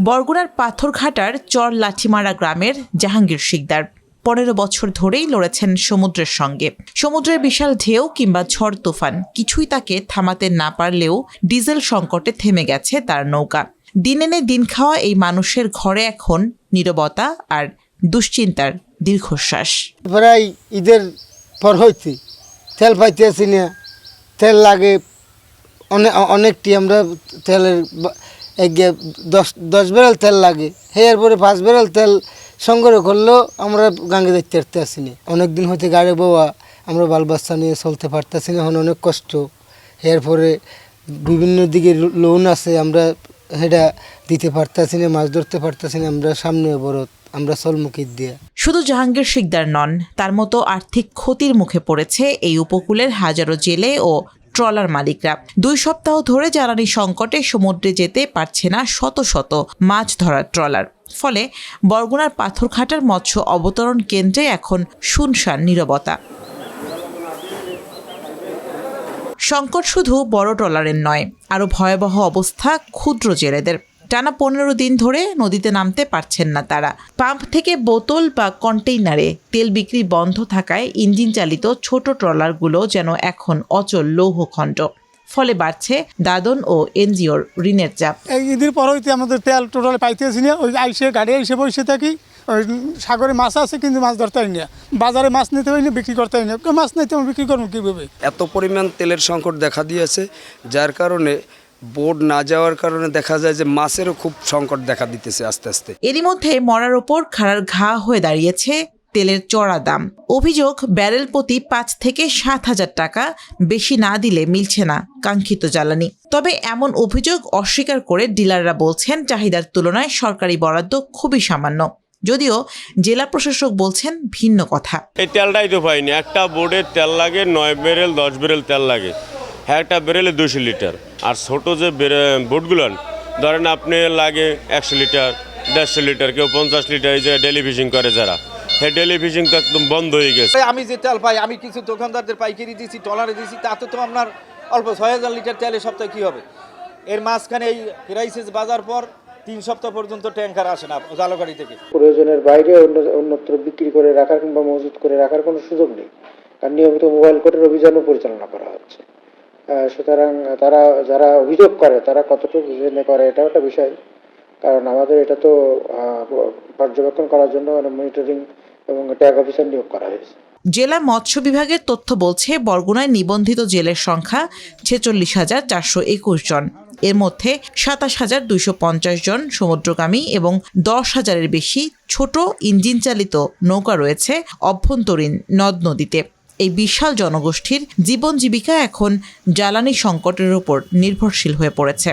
বরগুনার পাথরঘাটার চর লাঠিমারা গ্রামের জাহাঙ্গীর শিকদার ১৫ বছর ধরেই লড়েছেন সমুদ্রের সঙ্গে। সমুদ্রের বিশাল ঢেউ কিংবা ঝড় তুফান কিছুই তাকে থামাতে না পারলেও ডিজেল সংকটে থেমে গেছে তার নৌকা। দিন এনে দিন খাওয়া এই মানুষের ঘরে এখন নীরবতা আর দুশ্চিন্তার দীর্ঘশ্বাস। প্রায় ঈদের পর হইতে তেল পাইতেছি না, তেল লাগে অনেকটি। আমরা তেলের 10 ব্যারেল তেল লাগে, এরপরে 5 ব্যারেল তেল সংগ্রহ করলেও আমরা গাঙ্গে দেখতে আসি না। অনেকদিন হইতে গাড়ি বোয়া, আমরা বাল বাচ্চা নিয়ে চলতে পারতেছি না, এখন অনেক কষ্ট। এরপরে বিভিন্ন দিকে লোন আছে, আমরা সেটা দিতে পারতেছি না, মাছ ধরতে পারতেছি না। আমরা সামনে অবরোধ, আমরা চলমুখী দিয়ে। শুধু জাহাঙ্গীর শিকদার নন, তার মতো আর্থিক ক্ষতির মুখে পড়েছে এই উপকূলের হাজারো জেলে ও ট্রলার মালিকরা। 2 সপ্তাহ ধরে জ্বালানি সংকটে সমুদ্রে যেতে পারছে না শত শত মাছ ধরার ট্রলার। ফলে বরগুনার পাথরঘাটার মৎস্য অবতরণ কেন্দ্রে এখন শুনশান নীরবতা। সংকট শুধু বড় ট্রলারের নয়, আরও ভয়াবহ অবস্থা ক্ষুদ্র জেলেদের। টানা 15 দিন ধরে নদীতে নামতে পারছেন না তারা। পাম্প থেকে বোতল বা কন্টেইনারে তেল বিক্রি বন্ধ থাকায় ইঞ্জিন চালিত ছোট ট্রলারগুলো যেন এখন অচল লৌহখণ্ড। ফলে বাড়ছে দাদন ও এনজিওর ঋণের চাপ। এই ঈদের পর হইতে আমাদের তেল টোটালে পাইতেছি না। ওই আইসে গাড়ি এসে বসে থাকি, ওই সাগরে মাছ আছে কিন্তু মাছ ধরতে হয় না, বাজারে মাছ নিতে হয় না, বিক্রি করতে হয় না। মাছ নিতে আমি বিক্রি করবো কীভাবে? এত পরিমাণ তেলের সংকট দেখা দিয়েছে, যার কারণে বোট না যাওয়ার কারণে দেখা যায় যে মাছেরও খুব সংকট দেখা দিতেছে আস্তে আস্তে। এরই মধ্যে মরার ওপর খাড়ার ঘা হয়ে দাঁড়িয়েছে তেলের চড়া দাম। অভিযোগ, ব্যারেল প্রতি 5 থেকে 7 হাজার টাকা বেশি না দিলে মিলছে না কাঙ্ক্ষিত জ্বালানি। তবে এমন অভিযোগ অস্বীকার করে ডিলাররা বলছেন চাহিদার তুলনায় সরকারি বরাদ্দ খুবই সামান্য। যদিও জেলা প্রশাসক বলছেন ভিন্ন কথা। এই তেলটাই তো পাইনি। একটা বোর্ডের তেল লাগে 9 ব্যারেল 10 ব্যারেল তেল লাগে, একটা ব্যারেলে 200 লিটার। আর ছোটো যে বোটগুলো ধরেন আপনি লাগে 100 লিটার 150 লিটার, কেউ 50 লিটার। এই যে ডেলি ফিশিং করে যারা, সেই ডেলি ফিশিং তো একদম বন্ধ হয়ে গেছে। আমি যে তেল পাই, আমি কিছু দোকানদারদের পাইকারি দিয়েছি, ট্রলারে দিয়েছি, তাতে তো আপনার অল্প 6000 লিটার তেলে সপ্তাহে কী হবে? এর মাঝখানে এই ক্রাইসিস বাজার পর 3 সপ্তাহ পর্যন্ত ট্যাঙ্কার আসে না জালগাড়ি থেকে। প্রয়োজনের বাইরে অন্যত্র বিক্রি করে রাখার কিংবা মজুত করে রাখার কোনো সুযোগ নেই, কারণ নিয়মিত মোবাইল কোর্টের অভিযানও পরিচালনা করা হচ্ছে। সুতরাং যারা অভিযোগ করে তারা কতটুকু জেনে করে এটাও একটা বিষয়, কারণ আমাদের এটা তো পর্যবেক্ষণ করার জন্য মনিটরিং এবং ট্যাগ অফিসার নিয়োগ করা হয়েছে। জেলা মৎস্য বিভাগের তথ্য বলছে বরগুনায় নিবন্ধিত জেলের সংখ্যা 46,421 জন। এর মধ্যে 27,250 জন সমুদ্রগামী এবং 10,000-এর বেশি ছোট ইঞ্জিন চালিত নৌকা রয়েছে অভ্যন্তরীণ নদ নদীতে। এই বিশাল জনগোষ্ঠীর জীবন জীবিকা এখন জ্বালানি সংকটের উপর নির্ভরশীল হয়ে পড়েছে।